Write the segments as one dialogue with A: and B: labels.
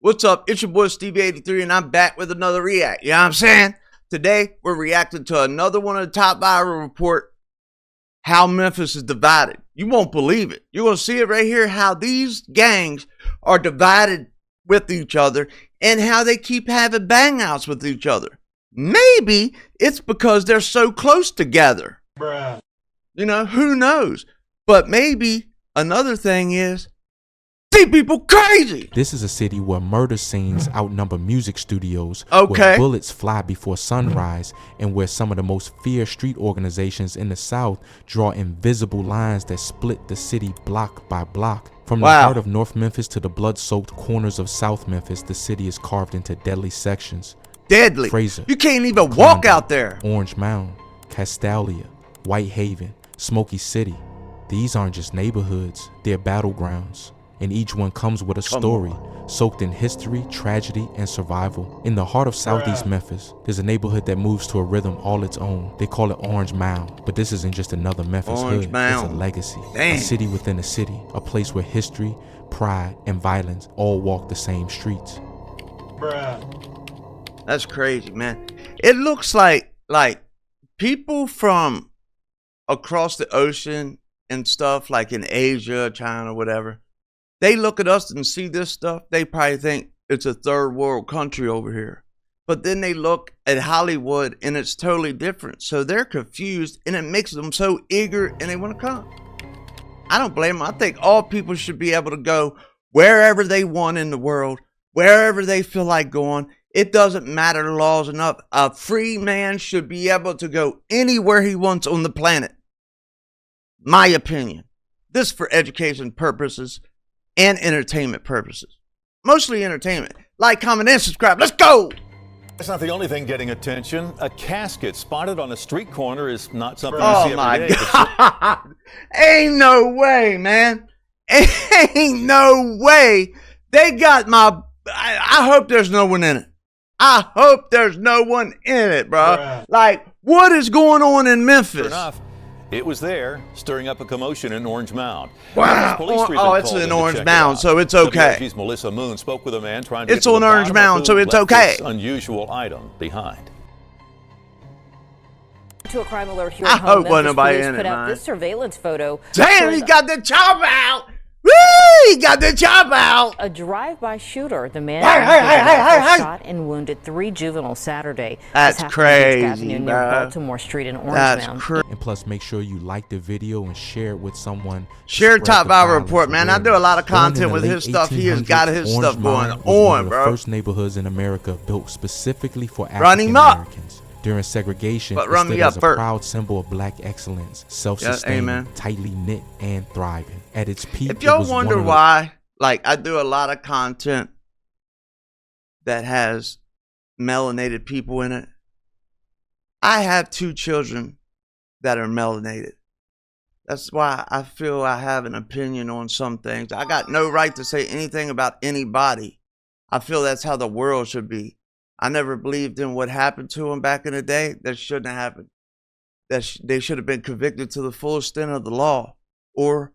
A: What's up? It's your boy Stevie83 and I'm back with another react. You know what I'm saying? Today, we're reacting to another one of the top viral report, how Memphis is divided. You won't believe it. You're going to see it right here, how these gangs are divided with each other and how they keep having bang-outs with each other. Maybe it's because they're so close together.
B: Bruh.
A: You know, who knows? But maybe another thing is, see people crazy.
C: This is a city where murder scenes outnumber music studios,
A: Okay.
C: where bullets fly before sunrise, and where some of the most feared street organizations in the South draw invisible lines that split the city block by block. From the heart of North Memphis to the blood-soaked corners of South Memphis, the city is carved into deadly sections.
A: Deadly.
C: Fraser,
A: you can't even walk out there.
C: Orange Mound, Castalia, White Haven, Smoky City. These aren't just neighborhoods, they're battlegrounds. And each one comes with a story, soaked in history, tragedy, and survival. In the heart of Southeast Memphis, there's a neighborhood that moves to a rhythm all its own. They call it Orange Mound, but this isn't just another Memphis hood. It's a legacy, a city within a city, a place where history, pride, and violence all walk the same streets.
A: That's crazy, man. It looks like people from across the ocean and stuff, like in Asia, China, whatever, they look at us and see this stuff, they probably think it's a third world country over here. But then they look at Hollywood and it's totally different. So they're confused and it makes them so eager and they want to come. I don't blame them. I think all people should be able to go wherever they want in the world, wherever they feel like going. It doesn't matter the laws enough. A free man should be able to go anywhere he wants on the planet. My opinion. This for education purposes and entertainment purposes. Mostly entertainment. Like, comment, and subscribe. Let's go!
B: That's not the only thing getting attention. A casket spotted on a street corner is not something you see every day.
A: Oh my God. Ain't no way, man. Ain't no way. They got my... I hope there's no one in it. I hope there's no one in it, bro. Like, what is going on in Memphis?
B: Sure enough, it was there, stirring up a commotion in Orange Mound.
A: Wow. Oh, it's in Orange Mound, so it's okay.
B: WLG's Melissa Moon spoke with a man trying to
A: It's on Orange Mound, so it's okay.
B: This unusual item behind.
D: To a crime alert here
A: I
D: at home.
A: hope wasn't nobody in it,
D: put out
A: man.
D: this surveillance photo.
A: Damn, he got the chop out. Woo! He got the chop out.
D: A drive-by shooter. The man
A: Hey.
D: shot and wounded 3 juveniles Saturday.
A: That's crazy,
D: Avenue near Baltimore Street in Orange Mound.
C: And plus, make sure you like the video and share it with someone.
A: Share Top Viral Report, man. I do a lot of content with his stuff. He has got his stuff going on, bro.
C: First neighborhoods in America built specifically for African Americans. During segregation, it stood as a proud symbol of black excellence, self-sustained, tightly knit, and thriving. At its peak,
A: if y'all wonder why, like, I do a lot of content that has melanated people in it. I have 2 children that are melanated. That's why I feel I have an opinion on some things. I got no right to say anything about anybody. I feel that's how the world should be. I never believed in what happened to them back in the day. That shouldn't have happened. They should have been convicted to the full extent of the law or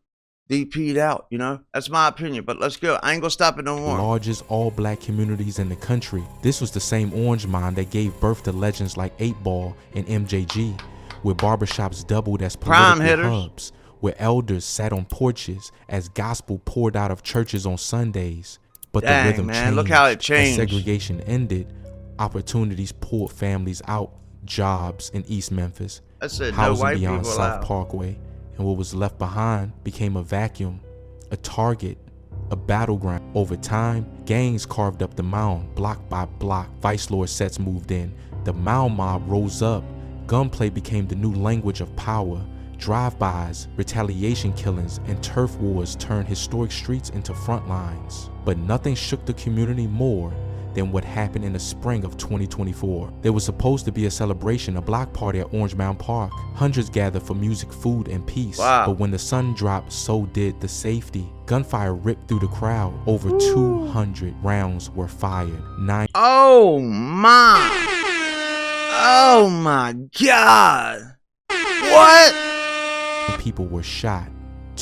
A: DP'd out, you know? That's my opinion, but let's go. I ain't gonna stop it no more.
C: Largest all-black communities in the country. This was the same Orange Mound that gave birth to legends like 8 Ball and MJG, where barbershops doubled as political hubs, where elders sat on porches as gospel poured out of churches on Sundays. But the rhythm changed.
A: Look how it changed.
C: As segregation ended, opportunities pulled families out, jobs in East Memphis, housing beyond South Parkway, and what was left behind became a vacuum, a target, a battleground. Over time, gangs carved up the mound, block by block. Vice lord sets moved in. The mound mob rose up. Gunplay became the new language of power. Drive-bys, retaliation killings, and turf wars turned historic streets into front lines. But nothing shook the community more than what happened in the spring of 2024. There was supposed to be a celebration, a block party at Orange Mound Park. Hundreds gathered for music, food, and peace. But when the sun dropped, so did the safety. Gunfire ripped through the crowd. Over 200 rounds were fired.
A: Oh my God. What?
C: People were shot.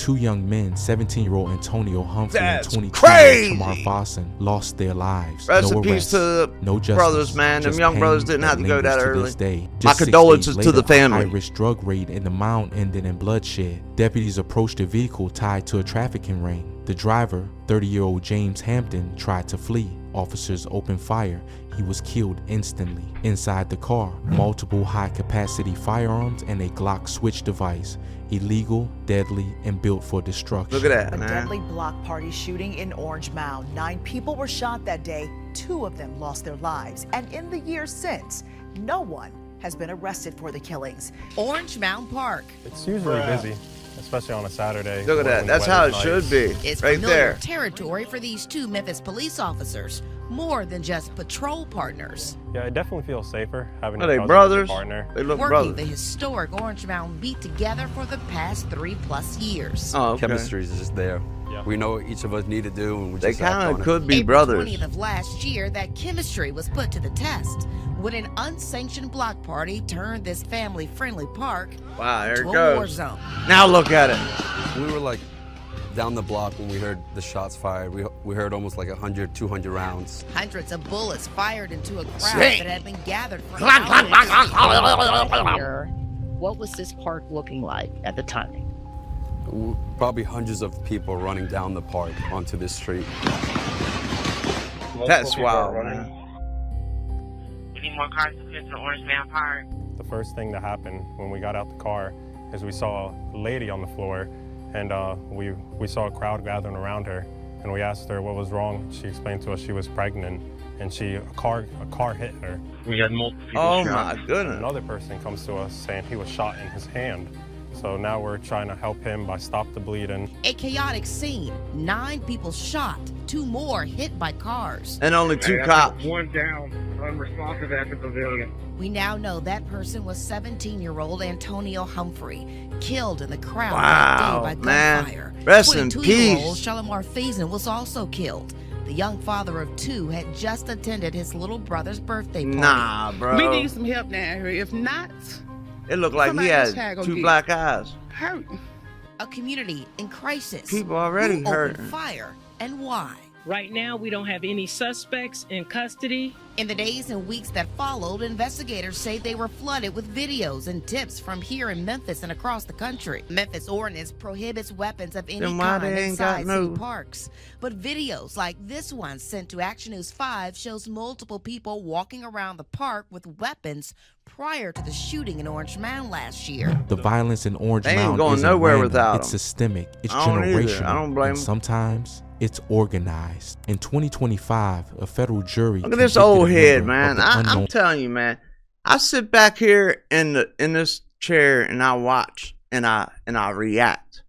C: two young men, 17-year-old Antonio Humphrey and 22-year-old Tamar Fossen, lost their lives.
A: Rest
C: no
A: in peace to
C: no justice,
A: brothers, man. Them young brothers didn't have to go that
C: to
A: early.
C: This day.
A: My condolences to the family.
C: A high-risk drug raid in the mound ended in bloodshed. Deputies approached a vehicle tied to a trafficking ring. The driver, 30-year-old James Hampton, tried to flee. Officers opened fire. He was killed instantly. Inside the car, multiple high-capacity firearms and a Glock switch device. Illegal, deadly, and built for destruction.
A: Look at that, man.
E: A deadly block party shooting in Orange Mound. 9 people were shot that day. 2 of them lost their lives. And in the years since, no one has been arrested for the killings.
F: Orange Mound Park.
G: It's usually busy, especially on a Saturday.
A: Look at that. That's how it should be.
F: It's
A: right
F: familiar
A: there.
F: territory for these 2 Memphis police officers, more than just patrol partners.
G: Yeah, it definitely feels safer having
A: Are
G: a
A: they
G: cousin
A: brothers?
G: as a partner.
A: They look
F: Working
A: brothers.
F: the historic Orange Mound beat together for the past 3+ years.
A: Oh, okay.
H: Chemistry is just there.
G: Yeah.
H: We know what each of us need to do, and we
A: They
H: just act
A: kind
H: on
A: of
H: it.
A: could be
F: April
A: brothers.
F: 20th of last year, that chemistry was put to the test when an unsanctioned block party turned this family-friendly park
A: Wow, there
F: into
A: it
F: a war
A: goes.
F: zone.
A: Now look at it.
H: We were like down the block when we heard the shots fired. We heard almost like 100, 200 rounds.
F: Hundreds of bullets fired into a crowd
A: Sing.
F: that had been gathered for
I: Here, what was this park looking like at the time?
H: Probably hundreds of people running down the park onto this street.
A: That's wild, man.
J: We need more cars to fit to the Orange Mound Park.
G: The first thing that happened when we got out the car is we saw a lady on the floor, and we saw a crowd gathering around her, and we asked her what was wrong. She explained to us she was pregnant, and a car hit her.
J: We had multiple people
A: Oh
J: shot.
A: my goodness.
G: Another person comes to us saying he was shot in his hand. So now we're trying to help him by stop the bleeding.
F: A chaotic scene. 9 people shot, 2 more hit by cars.
A: And only 2 cops.
J: One down, unresponsive at the pavilion.
F: We now know that person was 17-year-old Antonio Humphrey, killed in the crowd
A: Wow,
F: that day by
A: man.
F: gunfire.
A: Rest in
F: 22-year-old
A: peace.
F: Shalimar Faison was also killed. The young father of 2 had just attended his little brother's birthday party.
A: Nah, bro.
K: We need some help down here. If not,
A: It looked like he
K: somebody else
A: had
K: gonna
A: 2
K: get
A: black eyes.
K: hurt.
F: A community in crisis.
A: People already
F: Who
A: hurt.
F: opened fire and why?
L: Right now, we don't have any suspects in custody.
F: In the days and weeks that followed, investigators say they were flooded with videos and tips from here in Memphis and across the country. Memphis ordinance prohibits weapons of any
A: Then why
F: kind
A: they ain't got
F: inside
A: no-
F: city parks. But videos like this one sent to Action News 5 shows multiple people walking around the park with weapons prior to the shooting in Orange Mound last year.
C: The violence in Orange
A: They ain't
C: Mound
A: going
C: isn't
A: nowhere
C: random.
A: without
C: It's
A: 'em.
C: systemic. It's
A: I don't either.
C: generational.
A: I don't blame
C: and
A: 'em.
C: sometimes it's organized. In 2025, a federal jury
A: Look at this
C: convicted
A: old
C: a
A: head,
C: member
A: man.
C: of the
A: I'm
C: unknown
A: telling you, man. I sit back here in this chair and I watch and I react.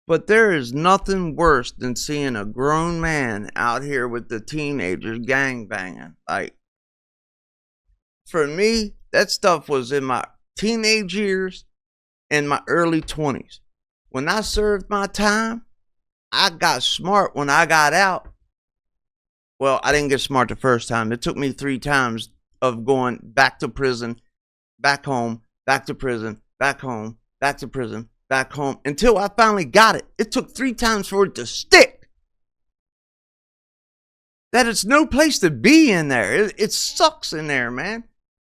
A: But there is nothing worse than seeing a grown man out here with the teenagers gang banging. Like, for me, that stuff was in my teenage years and my early 20s. When I served my time, I got smart when I got out. Well, I didn't get smart the first time. It took me 3 times of going back to prison, back home, back to prison, back home, back to prison, back home, until I finally got it. It took 3 times for it to stick. That it's no place to be in there. It sucks in there, man.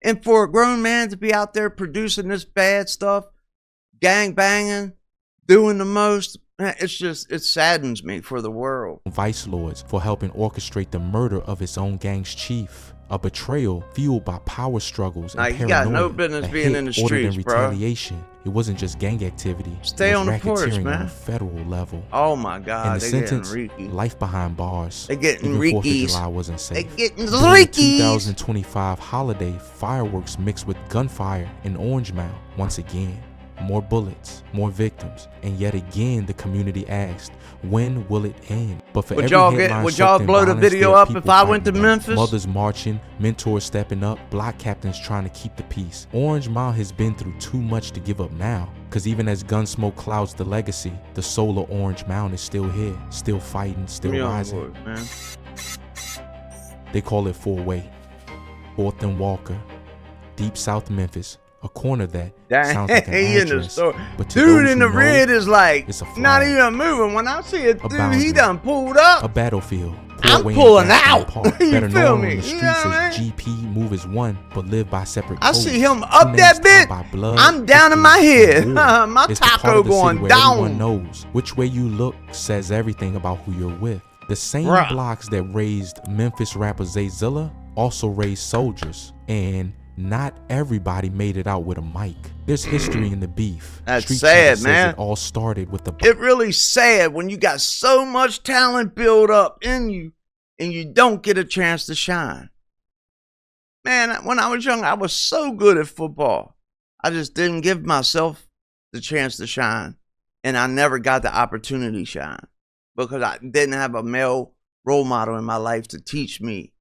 A: And for a grown man to be out there producing this bad stuff, gang banging, doing the most, man, it saddens me for the world.
C: vice lords for helping orchestrate the murder of his own gang's chief. A betrayal fueled by power struggles and
A: Nah, you
C: paranoia.
A: got no business
C: A
A: being
C: hit
A: in the
C: ordered
A: streets,
C: in
A: bro.
C: retaliation. It wasn't just gang activity.
A: Stay
C: it was
A: on the porch,
C: racketeering
A: man.
C: on a federal level.
A: Oh my God,
C: And the
A: they
C: sentence,
A: getting reeky.
C: life behind bars.
A: They getting
C: Even 4th of
A: reekies.
C: July wasn't
A: They
C: safe.
A: getting
C: During the
A: reekies.
C: 2025 holiday, fireworks mixed with gunfire in Orange Mound. Once again, more bullets, more victims, and yet again the community asked, when will it end? But for
A: Would
C: every
A: y'all
C: headline
A: would y'all
C: soaked in
A: blow the
C: violence,
A: video
C: there are
A: up if
C: people
A: I went to
C: fighting back.
A: Memphis?
C: Mothers marching, mentors stepping up, block captains trying to keep the peace. Orange Mound has been through too much to give up now. Cause even as gun smoke clouds the legacy, the soul of Orange Mound is still here, still fighting, still
A: Young
C: rising.
A: boys, man.
C: They call it 4-way. 4th and Walker, Deep South Memphis, a corner that
A: Dang,
C: sounds like an
A: he in the
C: address,
A: store.
C: but to
A: Dude
C: those
A: in
C: who
A: the
C: know,
A: red is like
C: it's a
A: not
C: flag.
A: even moving. When I see it,
C: A
A: dude,
C: boundary.
A: he done pulled up.
C: A battlefield.
A: I'm
C: Broadway and
A: pulling
C: Gaston
A: out.
C: Park,
A: You
C: better
A: feel
C: known
A: me?
C: on the
A: You
C: streets
A: know what I
C: as GP, move as one, but live by separate
A: I
C: codes.
A: see him
C: Two
A: up
C: names
A: that
C: tied
A: bit.
C: by blood,
A: I'm down in my
C: history,
A: head.
C: and war.
A: My
C: It's the part
A: taco
C: of the city
A: going
C: where
A: down.
C: everyone knows which way you look says everything about who you're with. The same
A: Bruh.
C: blocks that raised Memphis rapper Zay Zilla also raised soldiers, and not everybody made it out with a mic. There's history in the beef.
A: That's
C: Street
A: sad,
C: Chatter says
A: man.
C: It all started with the
A: It really sad when you got so much talent built up in you and you don't get a chance to shine. Man, when I was young, I was so good at football. I just didn't give myself the chance to shine. And I never got the opportunity to shine because I didn't have a male role model in my life to teach me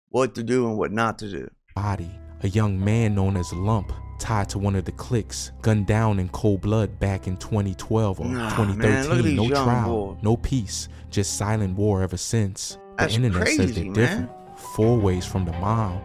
A: what to do and what not to do.
C: body. A young man known as Lump, tied to one of the cliques, gunned down in cold blood back in 2012 or
A: Nah,
C: 2013.
A: man, look at these
C: No
A: young
C: trial,
A: boys.
C: no peace, just silent war ever since.
A: That's
C: the internet says
A: crazy,
C: they're different. 4 ways from the mile,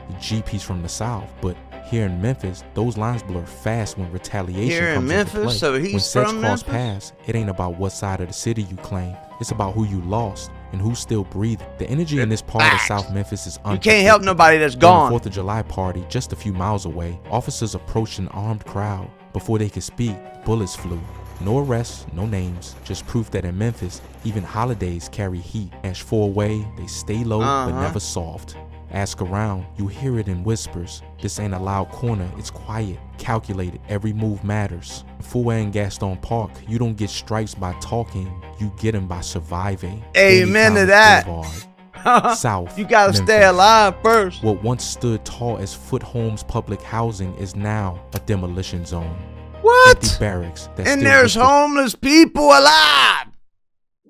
C: the GP's from the south, but here in Memphis, those lines blur fast when retaliation
A: Here in
C: comes
A: Memphis,
C: into play.
A: so he's
C: when sets
A: from
C: cross
A: Memphis?
C: paths, it ain't about what side of the city you claim. It's about who you lost and who's still breathing. The energy in this part of
A: Facts.
C: South Memphis is
A: You can't help nobody that's gone.
C: During the 4th of July party, just a few miles away, officers approached an armed crowd. Before they could speak, bullets flew. No arrests, no names, just proof that in Memphis, even holidays carry heat. Ash 4 away, they stay low but never soft. Ask around, you hear it in whispers. This ain't a loud corner, it's quiet, calculated, every move matters. Fuller and Gaston Park, you don't get stripes by talking, you get them by surviving.
A: Amen to
C: Daily
A: that.
C: Commerce Boulevard, South.
A: You gotta stay
C: Memphis.
A: alive first.
C: What once stood tall as Foot Homes public housing is now a demolition zone.
A: What?
C: Empty barracks that
A: And
C: still
A: there's
C: whisper
A: homeless people alive.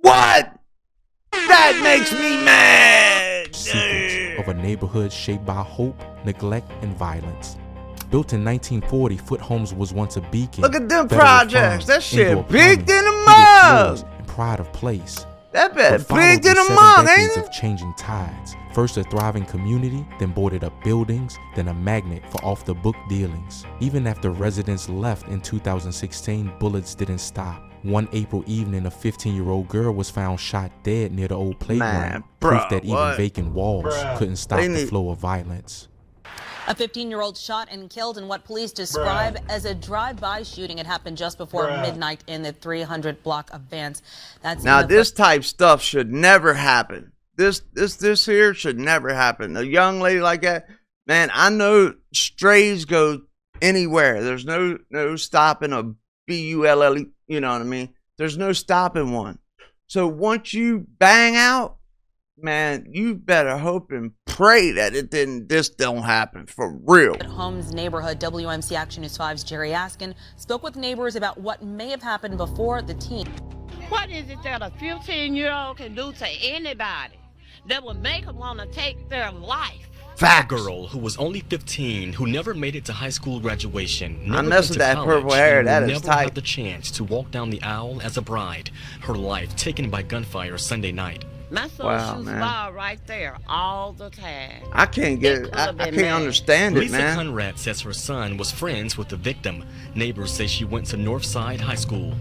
A: What? That makes me mad.
C: secrets of a neighborhood shaped by hope, neglect, and violence. Built in 1940, Foot Homes was once a beacon.
A: Look at them
C: federal
A: projects.
C: funds,
A: That shit
C: indoor
A: big
C: plumbing,
A: than a
C: heated
A: mug.
C: floors, and pride of place.
A: That
C: But
A: bed
C: followed
A: big than
C: were
A: a
C: 7
A: mug,
C: decades
A: ain't
C: of
A: it?
C: changing tides. First a thriving community, then boarded up buildings, then a magnet for off-the-book dealings. Even after residents left in 2016, bullets didn't stop. One April evening, a 15-year-old girl was found shot dead near the old playground.
A: Man,
C: Proof
A: bruh,
C: that even
A: what?
C: vacant walls couldn't stop
A: They
C: the
A: need-
C: flow of violence.
M: A 15-year-old shot and killed in what police describe as a drive-by shooting. It happened just before midnight in the 300 block of Vance. That's
A: Now
M: in the
A: this type stuff should never happen. This here should never happen. A young lady like that, man, I know strays go anywhere. There's no stopping a BULLE, you know what I mean? There's no stopping one. So once you bang out, man, you better hope and pray that this don't happen for real.
M: At Holmes neighborhood, WMC Action News 5's Jerry Askin spoke with neighbors about what may have happened before the teen.
K: What is it that a 15-year-old can do to anybody that would make them want to take their life?
A: Facts.
N: A girl who was only 15, who never made it to high school graduation,
A: I
N: never
A: mess
N: went
A: with
N: to
A: that
N: college,
A: purple hair.
N: and
A: That
N: will
A: is
N: never
A: tight.
N: have the chance to walk down the aisle as a bride. Her life taken by gunfire Sunday night.
K: My son
A: Wow,
K: shoots
A: man.
K: ball right there all the time.
A: I can't get it. I can't understand it,
N: Lisa
A: man.
N: Conrad says her son was friends with the victim. Neighbors say she went to Northside High School.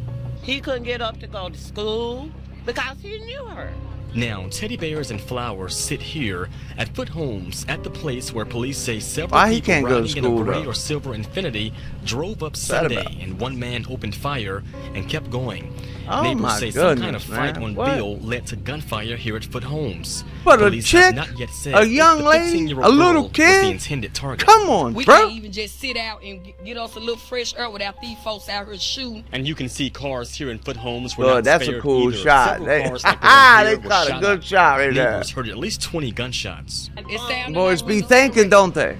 K: He couldn't get up to go to school because he knew her.
N: Now, teddy bears and flowers sit here at Foot Homes, at the place where police say several
A: Why he
N: people
A: can't go to
N: riding in a
A: school,
N: gray
A: though?
N: or silver Infiniti drove up
A: that
N: Sunday,
A: about?
N: and one man opened fire and kept going.
A: Oh,
N: Neighbors
A: my
N: say some kind of
A: goodness,
N: fight
A: man.
N: on
A: What?
N: Bill led to gunfire here at Foot Homes.
A: But a
N: Police have
A: chick,
N: not yet said
A: a
N: if
A: young
N: the
A: lady,
N: 15-year-old
A: a little
N: girl was
A: kid?
N: the intended target.
A: Come on,
O: We
A: bro.
O: can't even just sit out and get us a little fresh air without these folks out here shooting.
N: And you can see cars here in Foot Homes were
A: Look,
N: not
A: that's a
N: spared
A: cool
N: either.
A: shot.
N: Several
A: They,
N: cars like the one
A: they
N: here were
A: caught a
N: shot
A: good
N: up.
A: shot right there.
N: Neighbors heard at least 20 gunshots.
O: It sounded
A: Boys
O: like
A: be
O: we was
A: thinking, don't they?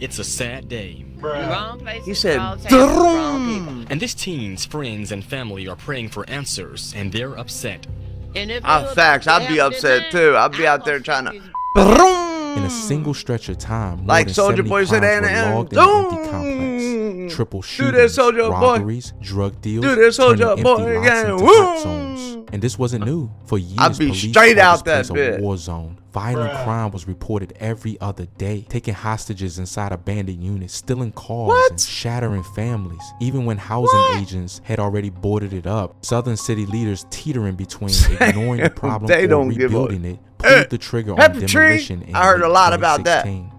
N: It's a sad day.
K: Wrong place.
A: He said,
K: wrong time, wrong people.
A: "Drum."
N: And this teen's friends and family are praying for answers, and they're upset.
K: And if
A: Facts. I'd be upset too. I'd be out there trying to. Brum.
C: In a single stretch of time, more
A: like
C: than
A: Soulja
C: 70
A: Boy said,
C: crimes were logged in the empty complex. Triple shootings, robberies, drug deals, turning empty lots into hot zones. And this wasn't new. For years, police
A: straight out
C: called this
A: that
C: place
A: bit.
C: a war zone. Violent crime was reported every other day, taking hostages inside abandoned units, stealing cars, and shattering families. Even when housing agents had already boarded it up, southern city leaders teetering between ignoring the problem or rebuilding it, pulled the trigger on demolition in
A: I heard a lot about that.
C: 2016.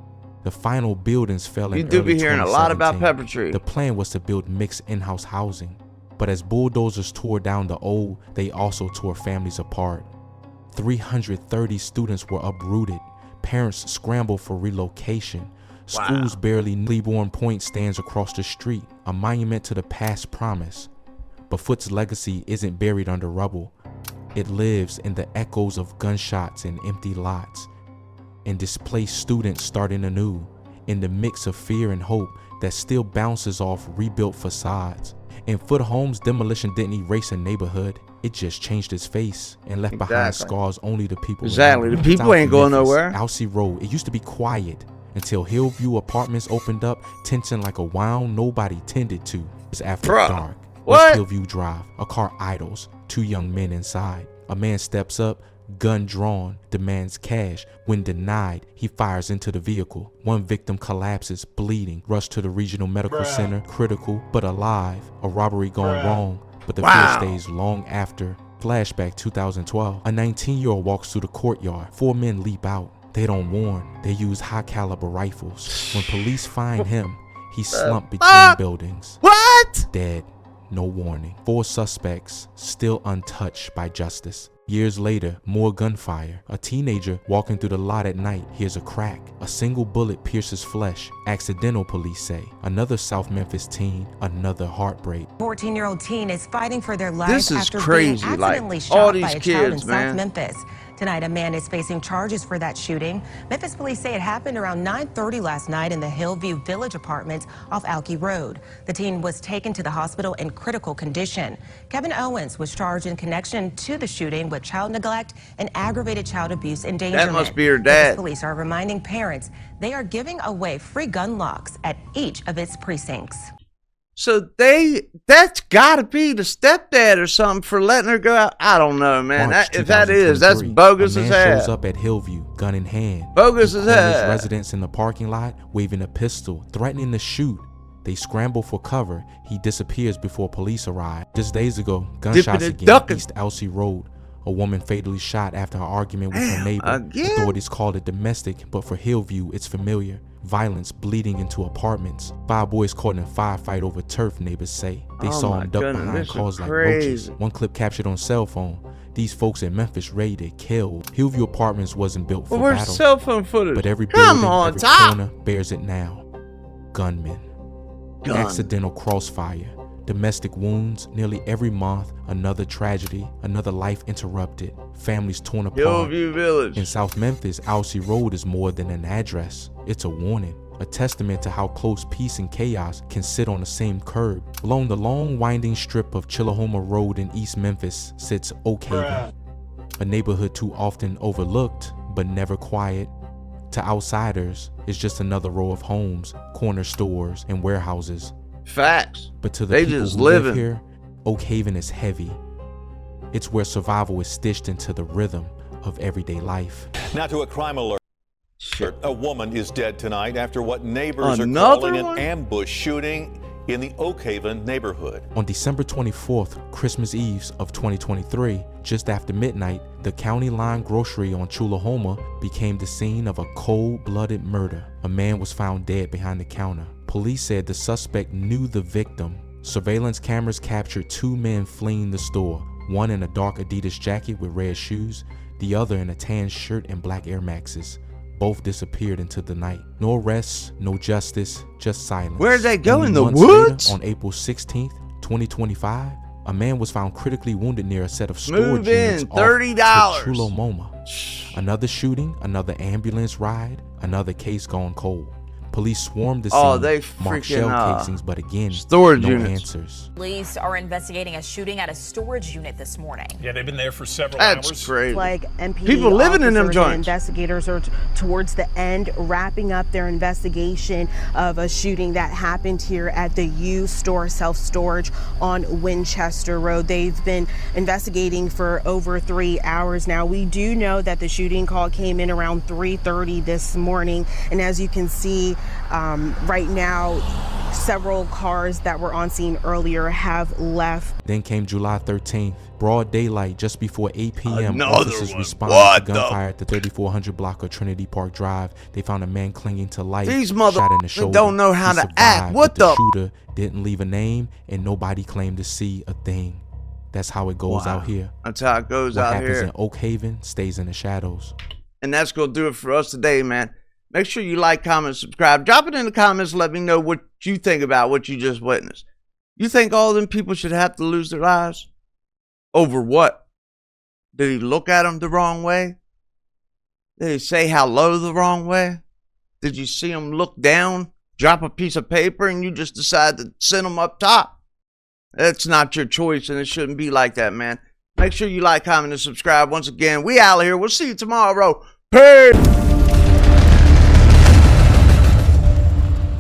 C: The final buildings fell in
A: You do
C: early
A: be hearing a lot about
C: 2017.
A: Peppertree.
C: The plan was to build mixed in-house housing, but as bulldozers tore down the old, they also tore families apart. 330 students were uprooted. Parents scrambled for relocation. Schools barely. Cleburne Point stands across the street, a monument to the past promise. But Foot's legacy isn't buried under rubble. It lives in the echoes of gunshots and empty lots, and displaced students starting anew, in the mix of fear and hope that still bounces off rebuilt facades. In Foot Home's demolition didn't erase a neighborhood, it just changed its face and left behind scars only the people remember.
A: The people ain't going nowhere.
C: Alcee Road, it used to be quiet until Hillview Apartments opened up, tensing like a wound nobody tended to. It's after dark. West Hillview Drive, a car idles, 2 young men inside. A man steps up, gun drawn, demands cash. When denied, he fires into the vehicle. One victim collapses, bleeding, rushed to the regional medical center, critical but alive. A robbery gone wrong, but the fear stays long after. Flashback 2012. A 19-year-old walks through the courtyard. 4 men leap out. They don't warn. They use high-caliber rifles. When police find him, he slumped between buildings.
A: What?
C: Dead. No warning. 4 suspects still untouched by justice. Years later, more gunfire. A teenager walking through the lot at night hears a crack. A single bullet pierces flesh. Accidental, police say. Another South Memphis teen, another heartbreak.
P: 14-year-old teen is fighting for their lives
A: This is
P: after
A: crazy.
P: being
A: Like
P: accidentally shot
A: all
P: by
A: these
P: a child in
A: kids, man.
P: South Memphis. Tonight, a man is facing charges for that shooting. Memphis police say it happened around 9:30 last night in the Hillview Village apartments off Alcee Road. The teen was taken to the hospital in critical condition. Kevin Owens was charged in connection to the shooting with child neglect and aggravated child abuse endangerment.
A: That must be your
P: Memphis
A: dad.
P: police are reminding parents they are giving away free gun locks at each of its precincts.
A: So that's gotta be the stepdad or something for letting her go out. I don't know, man.
C: March
A: If that is, that's
C: 2023,
A: bogus
C: a
A: as
C: man
A: hell.
C: shows up at Hillview, gun in hand.
A: Bogus
C: He
A: as
C: corners
A: hell.
C: residents in the parking lot, waving a pistol, threatening to shoot. They scramble for cover. He disappears before police arrive. Just days ago, gunshots
A: and
C: again,
A: ducking.
C: East Alcee Road. A woman fatally shot after her argument with her neighbor.
A: again?
C: Authorities called it domestic, but for Hillview, it's familiar. Violence bleeding into apartments. 5 boys caught in a firefight over turf, neighbors say. They
A: Oh
C: saw
A: my
C: him duck
A: goodness,
C: behind
A: this is
C: cars like
A: crazy.
C: roaches. One clip captured on cell phone. These folks in Memphis ready to kill. Hillview Apartments wasn't built for
A: Well, where's
C: battle.
A: cell phone footage?
C: But every
A: Come
C: building,
A: on,
C: every
A: top.
C: corner bears it now. Gunmen.
A: Gun.
C: Accidental crossfire. Domestic wounds. Nearly every month, another tragedy, another life interrupted. Families torn apart.
A: Hillview Village.
C: In South Memphis, Alcee Road is more than an address. It's a warning. A testament to how close peace and chaos can sit on the same curb. Along the long winding strip of Chillahoma Road in East Memphis sits Oak Haven, a neighborhood too often overlooked but never quiet. To outsiders, it's just another row of homes, corner stores, and warehouses.
A: Facts.
C: But to the
A: They
C: people
A: just
C: who live
A: living.
C: here, Oak Haven is heavy. It's where survival is stitched into the rhythm of everyday life.
B: Now to a crime alert. A woman is dead tonight after what neighbors are
A: Another
B: calling
A: one?
B: an ambush shooting in the Oak Haven neighborhood.
C: On December 24th, Christmas Eve of 2023, just after midnight, the County Line Grocery on Chillahoma became the scene of a cold-blooded murder. A man was found dead behind the counter. Police said the suspect knew the victim. Surveillance cameras captured 2 men fleeing the store, one in a dark Adidas jacket with red shoes, the other in a tan shirt and black Air Maxes. Both disappeared into the night. No arrests, no justice, just silence.
A: Where'd they go,
C: Only
A: in the
C: months
A: woods?
C: Later, on April 16th, 2025, a man was found critically wounded near a set of storage
A: Move
C: units
A: in,
C: off
A: $30.
C: Chillahoma. Another shooting, another ambulance ride, another case gone cold. Police swarmed the
A: Oh,
C: scene,
A: they
C: marked
A: freaking
C: shell casings, but again,
A: storage
C: no
A: units.
C: answers.
Q: Police are investigating a shooting at a storage unit this morning.
R: Yeah, they've been there for several
A: That's
R: hours.
A: crazy.
S: Like MPD
A: People living in them
S: officers and
A: joints.
S: investigators are towards the end, wrapping up their investigation of a shooting that happened here at the U Store self-storage on Winchester Road. They've been investigating for over 3 hours now. We do know that the shooting call came in around 3:30 this morning, and as you can see right now, several cars that were on scene earlier have left.
C: Then came July 13th, broad daylight, just before 8 p.m.
A: Another
C: Officers
A: one.
C: responded
A: What
C: to gunfire at the 3400 block of Trinity Park Drive. They found a man clinging to life,
A: These
C: shot in the shoulder.
A: don't know how
C: He
A: to
C: survived,
A: act. What
C: but the
A: the?
C: shooter didn't leave a name, and nobody claimed to see a thing. That's how it goes out here.
A: That's how it goes
C: What
A: out
C: happens
A: here.
C: in Oak Haven stays in the shadows.
A: And that's going to do it for us today, man. Make sure you like, comment, subscribe. Drop it in the comments. Let me know what you think about what you just witnessed. You think all them people should have to lose their lives? Over what? Did he look at them the wrong way? Did he say hello the wrong way? Did you see him look down, drop a piece of paper, and you just decide to send him up top? That's not your choice, and it shouldn't be like that, man. Make sure you like, comment, and subscribe. Once again, we out of here. We'll see you tomorrow. Peace.